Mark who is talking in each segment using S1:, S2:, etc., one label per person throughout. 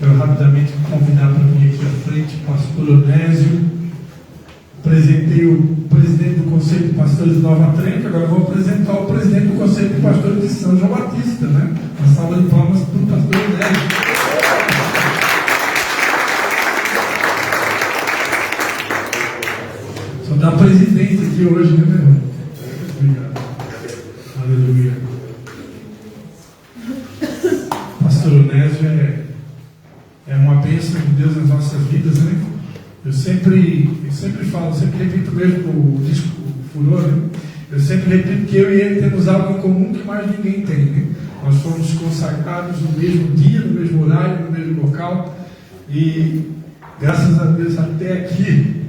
S1: Quero rapidamente convidar para vir aqui à frente o pastor Onésio. Apresentei o presidente do Conselho de Pastores de Nova Trento, agora vou apresentar o presidente do Conselho de Pastores de São João Batista, né? Uma salva de palmas para o pastor Onésio. Só dá presidente aqui hoje, né, meu irmão? Obrigado. Aleluia. Pastor Onésio é uma bênção de Deus nas nossas vidas, né? Eu sempre falo, sempre repito mesmo o disco Furor, né? Eu sempre repito que eu e ele temos algo em comum que mais ninguém tem, né? Nós fomos consagrados no mesmo dia, no mesmo horário, no mesmo local, e graças a Deus até aqui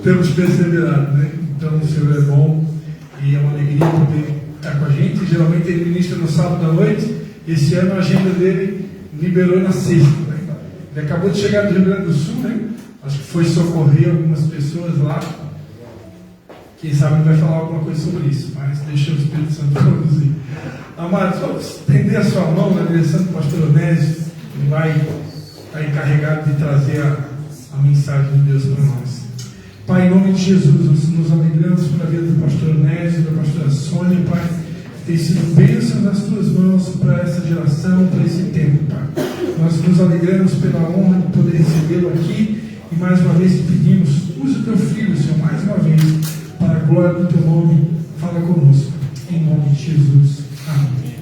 S1: temos perseverado, né? Então o Senhor é bom e é uma alegria poder estar com a gente. Geralmente ele ministra no sábado à noite. Esse ano a agenda dele liberou na sexta, né? Ele acabou de chegar do Rio Grande do Sul, né? Acho que foi socorrer algumas pessoas lá. Quem sabe ele vai falar alguma coisa sobre isso, mas deixa o Espírito Santo conduzir. Amados, vamos estender a sua mão na direção do pastor Onésio. Ele vai estar encarregado de trazer a mensagem de Deus para nós. Pai, em nome de Jesus, nós nos alegramos pela vida do pastor Onésio, da pastora Sônia, Pai. Tem sido bênção nas tuas mãos para essa geração, para esse tempo, Pai. Nós nos alegramos pela honra de poder recebê-lo aqui e mais uma vez te pedimos, use o teu filho, Senhor, mais uma vez, para a glória do teu nome. Fala conosco, em nome de Jesus. Amém.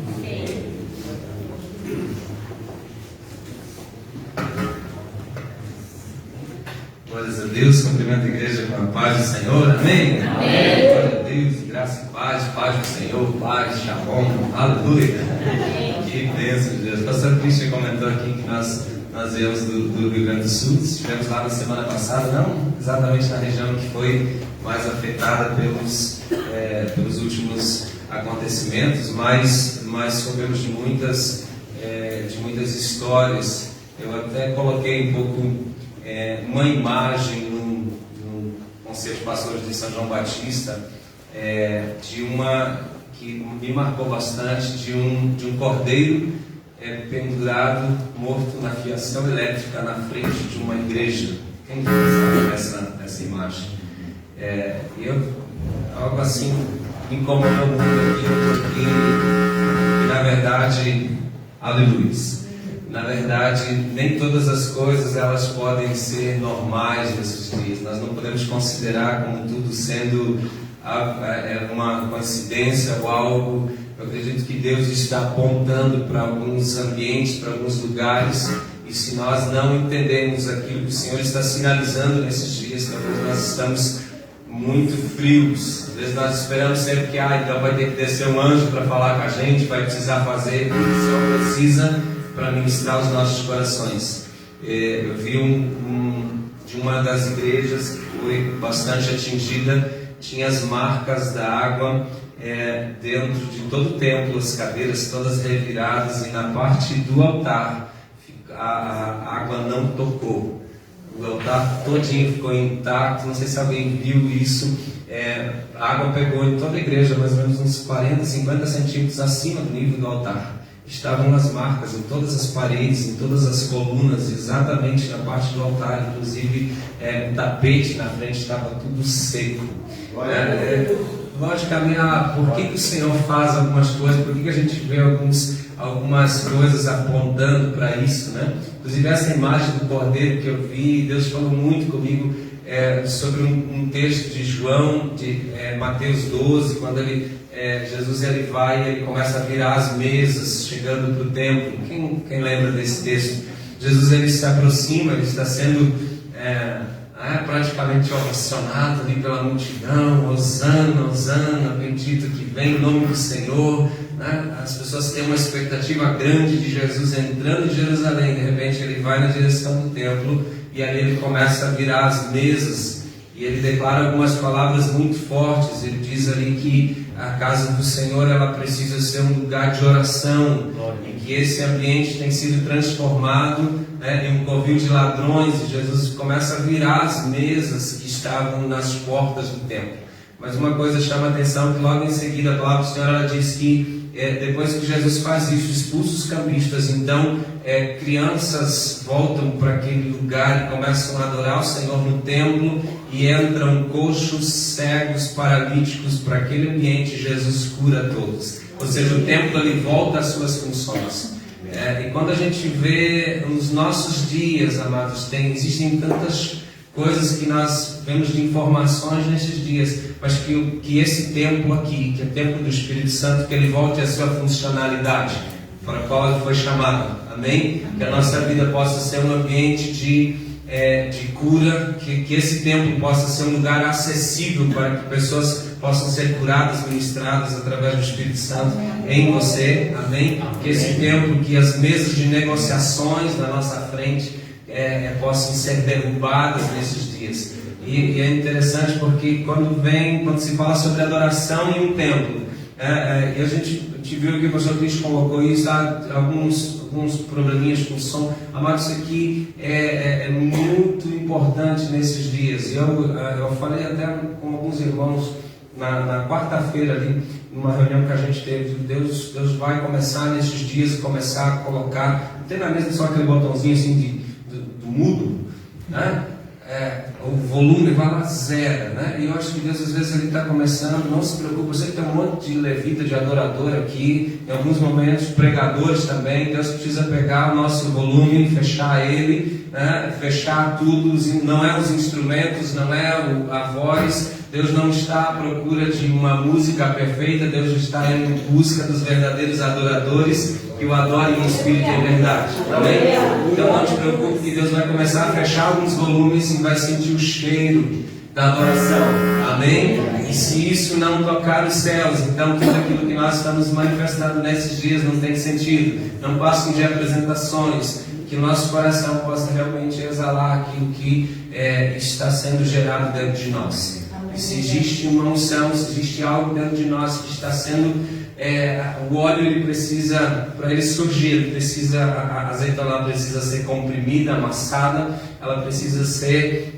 S2: Glórias a Deus, cumprimento a igreja com a paz do Senhor, amém? Amém. Glória a Deus, graça e paz do Senhor, paz, shalom, aleluia. Que bênção de Deus. O pastor Christian comentou aqui que nós viemos do Rio Grande do Sul, estivemos lá na semana passada, não exatamente na região que foi mais afetada pelos últimos acontecimentos, mas soubemos de muitas histórias. Eu até coloquei um pouco uma imagem no Conselho de Pastores de São João Batista, de uma que me marcou bastante, de um cordeiro pendurado, morto na fiação elétrica na frente de uma igreja. Quem sabe essa imagem? Algo assim me incomodou muito aqui, porque na verdade, aleluia, na verdade, nem todas as coisas elas podem ser normais nesses dias. Nós não podemos considerar como tudo sendo uma coincidência ou algo. Eu acredito que Deus está apontando para alguns ambientes, para alguns lugares, e se nós não entendemos aquilo que o Senhor está sinalizando nesses dias, talvez nós estamos muito frios. Às vezes nós esperamos sempre que então vai ter que descer um anjo para falar com a gente, vai precisar fazer o que o Senhor precisa para ministrar os nossos corações. Eu vi de uma das igrejas que foi bastante atingida, tinha as marcas da água dentro de todo o templo, as cadeiras todas reviradas, e na parte do altar a água não tocou. O altar todinho ficou intacto. Não sei se alguém viu isso. A água pegou em toda a igreja, mais ou menos uns 40, 50 centímetros acima do nível do altar. Estavam as marcas em todas as paredes, em todas as colunas, exatamente na parte do altar. Inclusive o tapete na frente estava tudo seco. Logicamente, por que o Senhor faz algumas coisas? Por que a gente vê algumas coisas apontando para isso, né? Inclusive essa imagem do cordeiro que eu vi, Deus falou muito comigo sobre um texto de João, de Mateus 12, quando Jesus vai, ele começa a virar as mesas, chegando para o templo. Quem lembra desse texto? Jesus ele se aproxima, ele está sendo praticamente ovacionado ali pela multidão. Hosana, Hosana, bendito que vem em nome do Senhor, né? As pessoas têm uma expectativa grande de Jesus entrando em Jerusalém. De repente ele vai na direção do templo e ali ele começa a virar as mesas e ele declara algumas palavras muito fortes. Ele diz ali que a casa do Senhor ela precisa ser um lugar de oração, e que esse ambiente tem sido transformado em um covil de ladrões, e Jesus começa a virar as mesas que estavam nas portas do templo. Mas uma coisa chama a atenção, que logo em seguida a palavra do Senhor ela diz que depois que Jesus faz isso, expulsa os cambistas, então crianças voltam para aquele lugar e começam a adorar o Senhor no templo, e entram coxos, cegos, paralíticos para aquele ambiente. Jesus cura todos, ou seja, o templo ali volta às suas funções. E quando a gente vê nos nossos dias, amados, existem tantas coisas que nós vemos de informações nesses dias, mas que esse templo aqui, que é o templo do Espírito Santo, que ele volte à sua funcionalidade para a qual ele foi chamado. Amém? Que a nossa vida possa ser um ambiente de cura, que esse templo possa ser um lugar acessível para que pessoas possam ser curadas, ministradas através do Espírito Santo em você. Amém? Que esse templo, que as mesas de negociações na nossa frente possam ser derrubadas nesses dias. E é interessante porque quando se fala sobre adoração em um templo, e a gente viu que o pastor Cristo colocou isso, há alguns probleminhas com o som. Amado, isso aqui é muito importante nesses dias. Eu falei até com alguns irmãos na quarta-feira ali, numa reunião que a gente teve. Deus vai começar nesses dias, começar a colocar, não tem na mesa só aquele botãozinho assim do mudo, né? O volume vai lá zero, né? E eu acho que Deus às vezes ele está começando. Não se preocupe, eu sei que tem um monte de levita, de adorador aqui, em alguns momentos pregadores também. Deus precisa pegar o nosso volume, fechar ele, né? Fechar tudo. Não é os instrumentos, não é a voz. Deus não está à procura de uma música perfeita. Deus está em busca dos verdadeiros adoradores que o adorem em espírito e em verdade. Amém? Então não te preocupe, que Deus vai começar a fechar alguns volumes e vai sentir o cheiro da adoração. Amém? E se isso não tocar os céus, então tudo aquilo que nós estamos manifestando nesses dias não tem sentido. Não passem de apresentações. Que o nosso coração possa realmente exalar aquilo que está sendo gerado dentro de nós. E se existe uma unção, se existe algo dentro de nós que está sendo... o óleo, ele precisa, para ele surgir, a azeitona precisa ser comprimida, amassada, ela precisa ser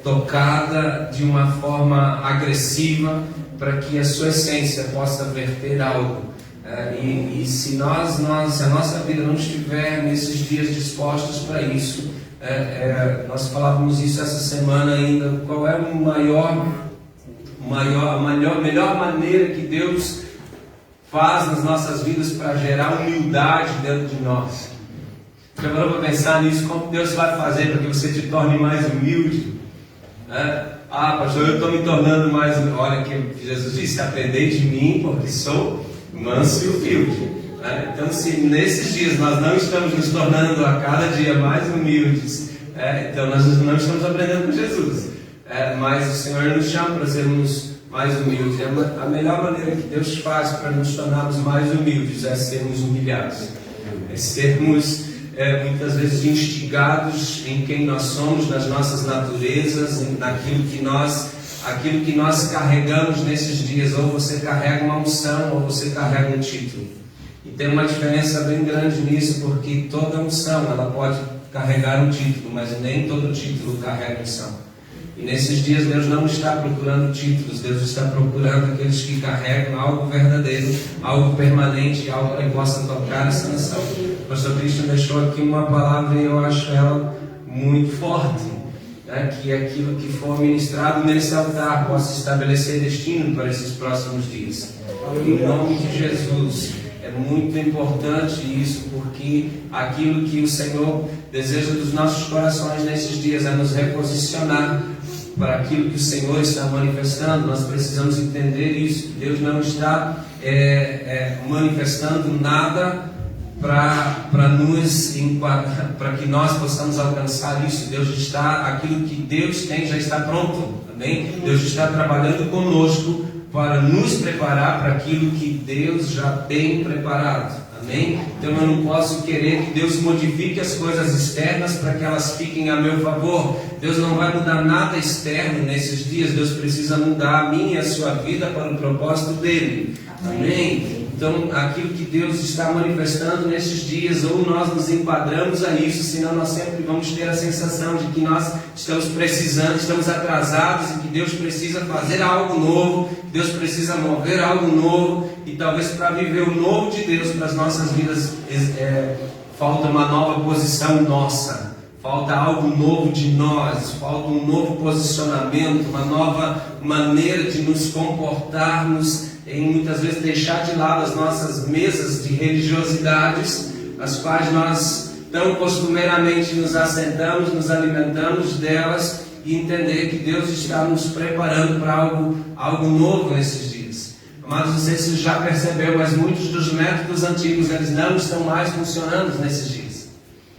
S2: tocada de uma forma agressiva, para que a sua essência possa verter algo. E se a nossa vida não estiver nesses dias dispostos para isso, nós falávamos isso essa semana ainda, qual é a melhor maneira que Deus faz nas nossas vidas para gerar humildade dentro de nós. Já parou para pensar nisso? Como Deus vai fazer para que você te torne mais humilde? Pastor, eu estou me tornando mais humilde. Olha que Jesus disse: aprendei de mim, porque sou manso e humilde. Então, se nesses dias nós não estamos nos tornando a cada dia mais humildes, então nós não estamos aprendendo com Jesus. Mas o Senhor nos chama para sermos mais humildes. A melhor maneira que Deus faz para nos tornarmos mais humildes é sermos humilhados, é sermos muitas vezes instigados em quem nós somos, nas nossas naturezas, naquilo que nós carregamos nesses dias. Ou você carrega uma unção, ou você carrega um título. E tem uma diferença bem grande nisso, porque toda unção ela pode carregar um título, mas nem todo título carrega unção. E nesses dias Deus não está procurando títulos, Deus está procurando aqueles que carregam algo verdadeiro, algo permanente, algo que possa tocar essa nação. O pastor Cristo deixou aqui uma palavra e eu acho ela muito forte, que aquilo que for ministrado nesse altar possa estabelecer destino para esses próximos dias. Em nome de Jesus. É muito importante isso, porque aquilo que o Senhor deseja dos nossos corações nesses dias é nos reposicionar para aquilo que o Senhor está manifestando. Nós precisamos entender isso. Deus não está manifestando nada para que nós possamos alcançar isso. Aquilo que Deus tem já está pronto. Amém? Deus está trabalhando conosco para nos preparar para aquilo que Deus já tem preparado. Amém? Então eu não posso querer que Deus modifique as coisas externas para que elas fiquem a meu favor. Deus não vai mudar nada externo nesses dias. Deus precisa mudar a minha e a sua vida para o propósito dele. Amém? Então aquilo que Deus está manifestando nesses dias, ou nós nos enquadramos a isso, senão nós sempre vamos ter a sensação de que nós estamos precisando, estamos atrasados e que Deus precisa fazer algo novo, que Deus precisa mover algo novo, e talvez para viver o novo de Deus para as nossas vidas falta uma nova posição nossa, falta algo novo de nós, falta um novo posicionamento, uma nova maneira de nos comportarmos, em muitas vezes deixar de lado as nossas mesas de religiosidades, as quais nós tão costumeiramente nos assentamos, nos alimentamos delas, e entender que Deus está nos preparando para algo novo nesses dias. Mas não sei se você já percebeu, mas muitos dos métodos antigos, eles não estão mais funcionando nesses dias.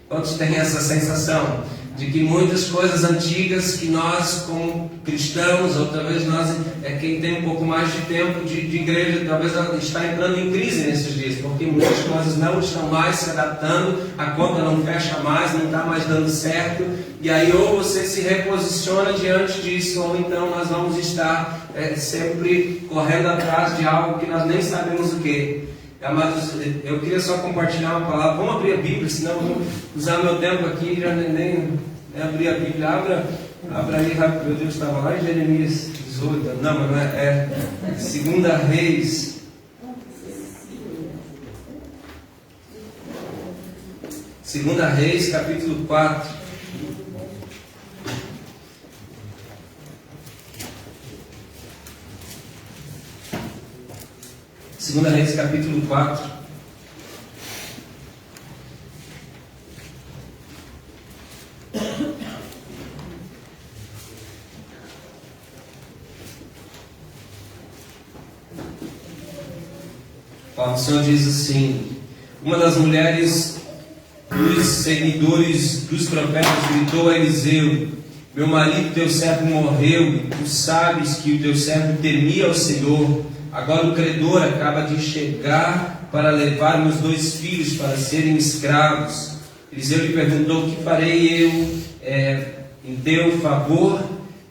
S2: Quantos têm essa sensação de que muitas coisas antigas que nós, como cristãos, ou talvez nós, quem tem um pouco mais de tempo de igreja, talvez ela está entrando em crise nesses dias, porque muitas coisas não estão mais se adaptando, a conta não fecha mais, não está mais dando certo, e aí ou você se reposiciona diante disso, ou então nós vamos estar sempre correndo atrás de algo que nós nem sabemos o que. Amados, eu queria só compartilhar uma palavra. Vamos abrir a Bíblia, senão eu vou usar meu tempo aqui, já nem abrir a Bíblia. Abra aí rápido, meu Deus, estava lá em Jeremias 18, não, mas não é 2 Reis. Segunda Reis, capítulo 4. Segunda Reis, capítulo 4. O Senhor diz assim: uma das mulheres dos seguidores dos profetas gritou a Eliseu: meu marido, teu servo, morreu, e tu sabes que o teu servo temia ao Senhor. Agora o credor acaba de chegar para levar meus 2 filhos para serem escravos. Eliseu lhe perguntou: o que farei eu em teu favor?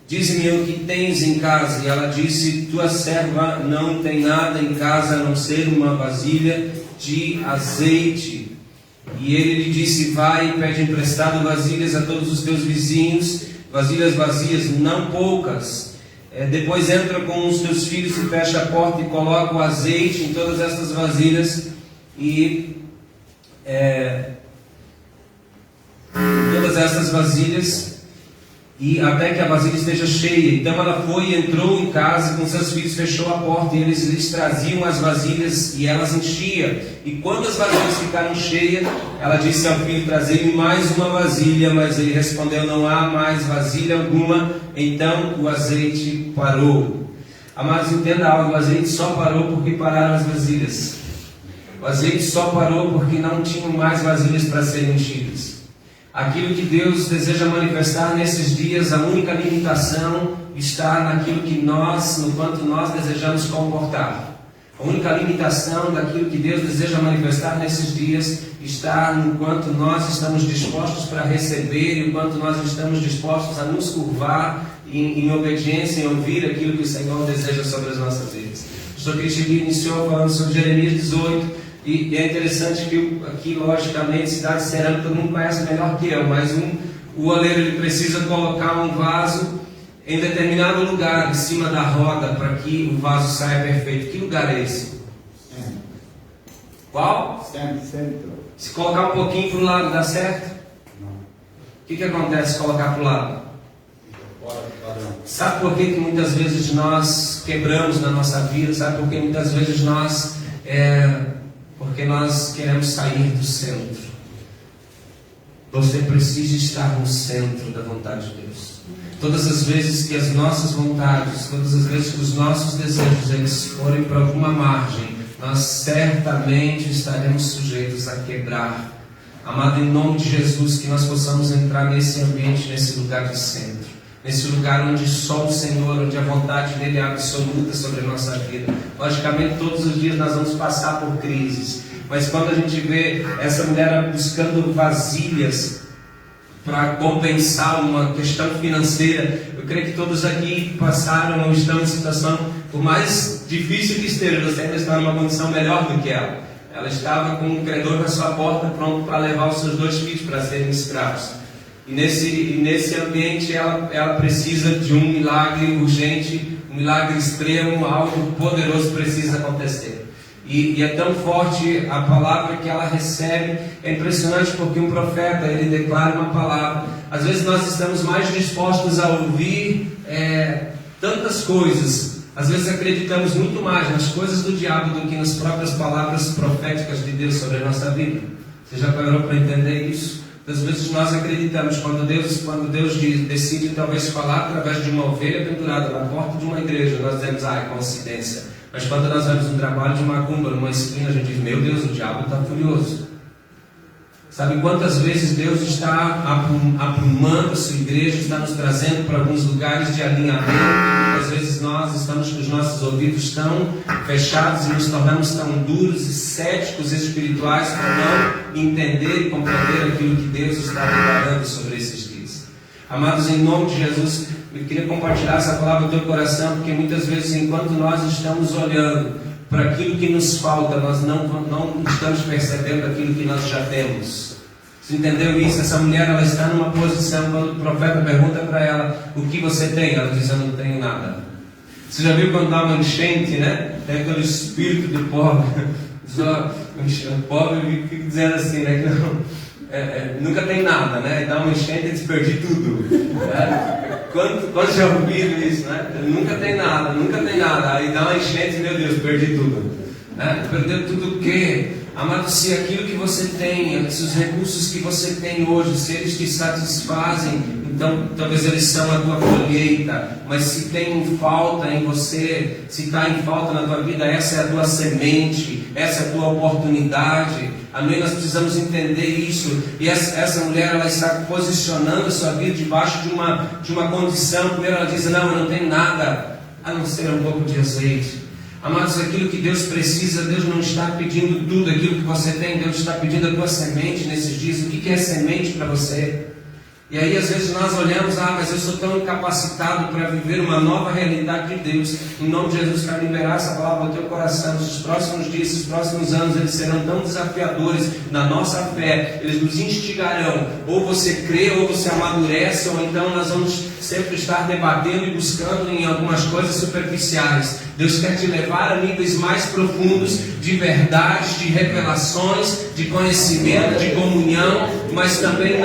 S2: Diz-me o que tens em casa. E ela disse: tua serva não tem nada em casa a não ser uma vasilha de azeite. E ele lhe disse: vai e pede emprestado vasilhas a todos os teus vizinhos, vasilhas vazias, não poucas. Depois entra com os teus filhos e fecha a porta e coloca o azeite em todas estas vasilhas e todas essas vasilhas, e até que a vasilha esteja cheia. Então ela foi e entrou em casa com seus filhos, fechou a porta, e eles lhes traziam as vasilhas e elas enchiam. E quando as vasilhas ficaram cheias, ela disse ao filho: trazei-me mais uma vasilha. Mas ele respondeu: não há mais vasilha alguma. Então o azeite parou. Amados, entenda algo: o azeite só parou porque pararam as vasilhas. O azeite só parou porque não tinham mais vasilhas para serem enchidas. Aquilo que Deus deseja manifestar nesses dias, a única limitação está naquilo que nós, no quanto nós desejamos comportar. A única limitação daquilo que Deus deseja manifestar nesses dias está no quanto nós estamos dispostos para receber e o quanto nós estamos dispostos a nos curvar em obediência, em ouvir aquilo que o Senhor deseja sobre as nossas vidas. O pastor Cristian iniciou falando sobre Jeremias 18. E é interessante que aqui, logicamente, cidade cerâmica todo mundo conhece melhor que eu, mas o oleiro ele precisa colocar um vaso em determinado lugar, em cima da roda, para que o vaso saia perfeito. Que lugar é esse? Qual?
S3: Centro.
S2: Se colocar um pouquinho para o lado, dá certo?
S3: Não.
S2: O que acontece se colocar para o lado? Sabe por que muitas vezes nós quebramos na nossa vida? Sabe por que muitas vezes nós... Porque nós queremos sair do centro. Você precisa estar no centro da vontade de Deus. Todas as vezes que as nossas vontades, todas as vezes que os nossos desejos eles forem para alguma margem, nós certamente estaremos sujeitos a quebrar. Amado, em nome de Jesus, que nós possamos entrar nesse ambiente, nesse lugar de centro. Nesse lugar onde só o Senhor, onde a vontade dEle é absoluta sobre a nossa vida. Logicamente, todos os dias nós vamos passar por crises, mas quando a gente vê essa mulher buscando vasilhas para compensar uma questão financeira, eu creio que todos aqui passaram ou estão em situação, por mais difícil que esteja, você ainda está numa condição melhor do que ela. Ela estava com um credor na sua porta, pronto para levar os seus 2 filhos para serem escravos. E nesse ambiente ela precisa de um milagre urgente, um milagre extremo, algo poderoso precisa acontecer. E é tão forte a palavra que ela recebe, é impressionante porque um profeta, ele declara uma palavra. Às vezes nós estamos mais dispostos a ouvir tantas coisas, às vezes acreditamos muito mais nas coisas do diabo do que nas próprias palavras proféticas de Deus sobre a nossa vida. Você já parou para entender isso? Às vezes nós acreditamos, quando Deus decide talvez falar através de uma ovelha pendurada na porta de uma igreja, nós dizemos, é coincidência. Mas quando nós vemos um trabalho de macumba numa esquina, a gente diz, meu Deus, o diabo está furioso. Sabe quantas vezes Deus está aprumando a sua igreja, está nos trazendo para alguns lugares de alinhamento, e às vezes nós estamos com os nossos ouvidos tão fechados e nos tornamos tão duros e céticos espirituais para não entender e compreender aquilo que Deus está preparando sobre esses dias. Amados, em nome de Jesus, eu queria compartilhar essa palavra no teu coração, porque muitas vezes, enquanto nós estamos olhando para aquilo que nos falta, nós não estamos percebendo aquilo que nós já temos. Você entendeu isso? Essa mulher, ela está numa posição, quando o profeta pergunta para ela, o que você tem? Ela diz, eu não tenho nada. Você já viu quando dá uma enchente, né? Tem aquele espírito de pobre. O pobre fica dizendo assim, né? Que não, nunca tem nada, né? E dá uma enchente e diz, perdi tudo. Quando já ouviram isso, né? Nunca tem nada. Aí dá uma enchente, meu Deus, perdi tudo. Perdeu tudo o quê? Amado, se aquilo que você tem, se os recursos que você tem hoje, se eles te satisfazem, então talvez eles são a tua colheita. Mas se tem falta em você, se está em falta na tua vida, essa é a tua semente, essa é a tua oportunidade. Amém? Nós precisamos entender isso. E essa mulher, ela está posicionando a sua vida debaixo de uma condição. Primeiro ela diz, não, eu não tenho nada, a não ser um pouco de azeite. Amados, aquilo que Deus precisa, Deus não está pedindo tudo aquilo que você tem, Deus está pedindo a tua semente nesses dias. O que é semente para você? E aí às vezes nós olhamos, mas eu sou tão incapacitado para viver uma nova realidade de Deus. Em nome de Jesus, quero liberar essa palavra no teu coração. Os próximos dias, os próximos anos, eles serão tão desafiadores na nossa fé. Eles nos instigarão. Ou você crê, ou você amadurece, ou então nós vamos sempre estar debatendo e buscando em algumas coisas superficiais. Deus quer te levar a níveis mais profundos de verdade, de revelações, de conhecimento, de comunhão, mas também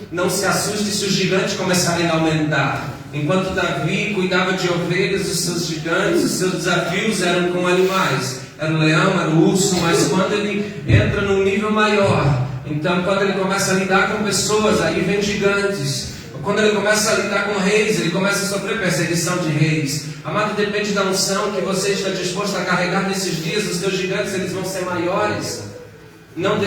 S2: não se assuste se os gigantes começarem a aumentar. Enquanto Davi cuidava de ovelhas, os seus gigantes, os seus desafios eram com animais. Era o leão, era o urso, mas quando ele entra num nível maior, então quando ele começa a lidar com pessoas, aí vem gigantes. Quando ele começa a lidar com reis, ele começa a sofrer perseguição de reis. Amado, depende da unção que você está disposto a carregar nesses dias. Os teus gigantes, eles vão ser maiores. Não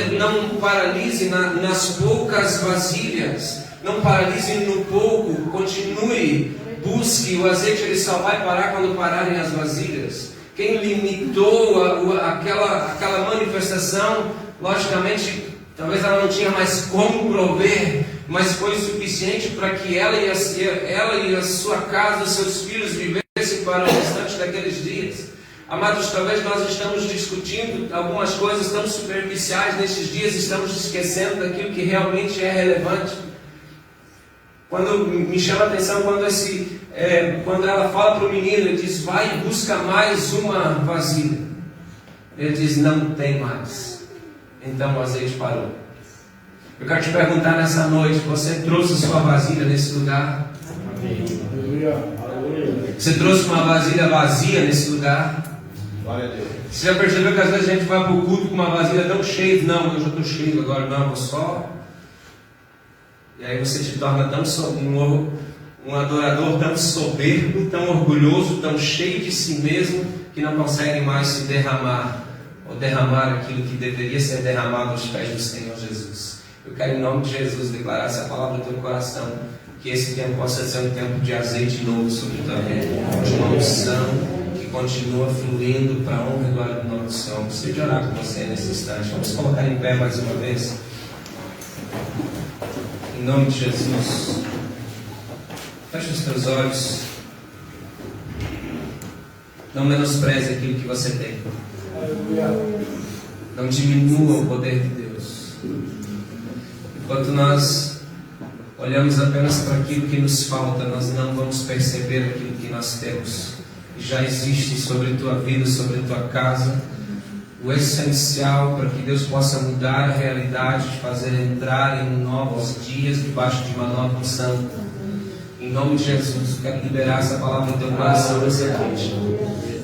S2: paralise nas poucas vasilhas. Não paralise no pouco. Continue. Busque. O azeite ele só vai parar quando pararem as vasilhas. Quem limitou aquela manifestação, logicamente, talvez ela não tinha mais como prover, mas foi suficiente para que ela e a sua casa, os seus filhos vivessem para o restante daqueles dias. Amados, talvez nós estamos discutindo algumas coisas tão superficiais nesses dias, estamos esquecendo daquilo que realmente é relevante. Quando me chama a atenção, quando ela fala para o menino, ele diz, vai e busca mais uma vasilha. Ele diz, não tem mais. Então o azeite parou. Eu quero te perguntar nessa noite, você trouxe sua vasilha nesse lugar? Você trouxe uma vasilha vazia nesse lugar? Você já percebeu que às vezes a gente vai para o culto com uma vasilha tão cheia? Não, eu já estou cheio agora, não, vou só. E aí você te torna um adorador tão soberbo, tão orgulhoso, tão cheio de si mesmo, que não consegue mais se derramar, ou derramar aquilo que deveria ser derramado aos pés do Senhor Jesus. Eu quero em nome de Jesus declarar essa palavra no teu coração, que esse tempo possa ser um tempo de azeite novo sobre tua vida, de uma unção que continua fluindo para a honra e glória do nome do Senhor. Preciso de orar com você nesse instante. Vamos colocar em pé mais uma vez. Em nome de Jesus. Feche os teus olhos. Não menospreze aquilo que você tem. Não diminua o poder de Deus. Enquanto nós olhamos apenas para aquilo que nos falta, nós não vamos perceber aquilo que nós temos. Já existe sobre a tua vida, sobre a tua casa, o essencial para que Deus possa mudar a realidade, fazer entrar em novos dias debaixo de uma nova unção. Em nome de Jesus, eu quero liberar essa palavra no teu coração nessa noite.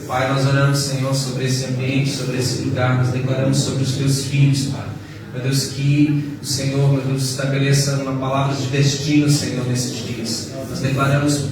S2: Pai, nós oramos, Senhor, sobre esse ambiente, sobre esse lugar, nós declaramos sobre os teus filhos, Pai. Meu Deus, que o Senhor, meu Deus, estabeleça uma palavra de destino, Senhor, nesses dias. Nós declaramos,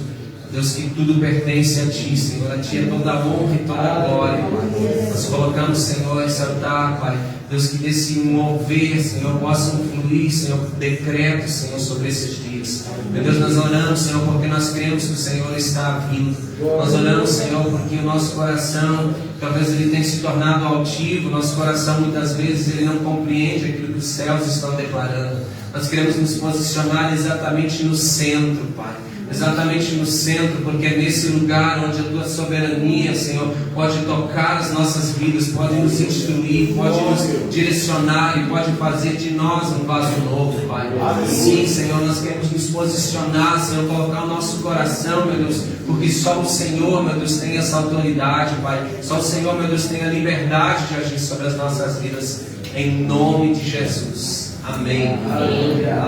S2: Deus, que tudo pertence a Ti, Senhor. A Ti é toda a honra e toda a glória, Pai. Nós colocamos, Senhor, esse altar, Pai. Deus, que desse mover, Senhor, possam fluir, Senhor, decretos, Senhor, sobre esses dias. Meu Deus, nós oramos, Senhor, porque nós cremos que o Senhor está vindo. Nós oramos, Senhor, porque o nosso coração, talvez ele tenha se tornado altivo. Nosso coração, muitas vezes, ele não compreende aquilo que os céus estão declarando. Nós queremos nos posicionar exatamente no centro, Pai. Exatamente no centro, porque é nesse lugar onde a Tua soberania, Senhor, pode tocar as nossas vidas, pode nos instruir, pode nos direcionar e pode fazer de nós um vaso novo, Pai. Sim, Senhor, nós queremos nos posicionar, Senhor, colocar o nosso coração, meu Deus, porque só o Senhor, meu Deus, tem essa autoridade, Pai. Só o Senhor, meu Deus, tem a liberdade de agir sobre as nossas vidas, em nome de Jesus. Amém. Aleluia.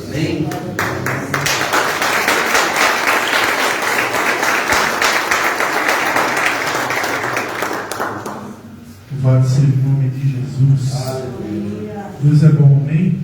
S2: Amém.
S1: Louvado seja o nome de Jesus. Aleluia. Deus é bom, amém?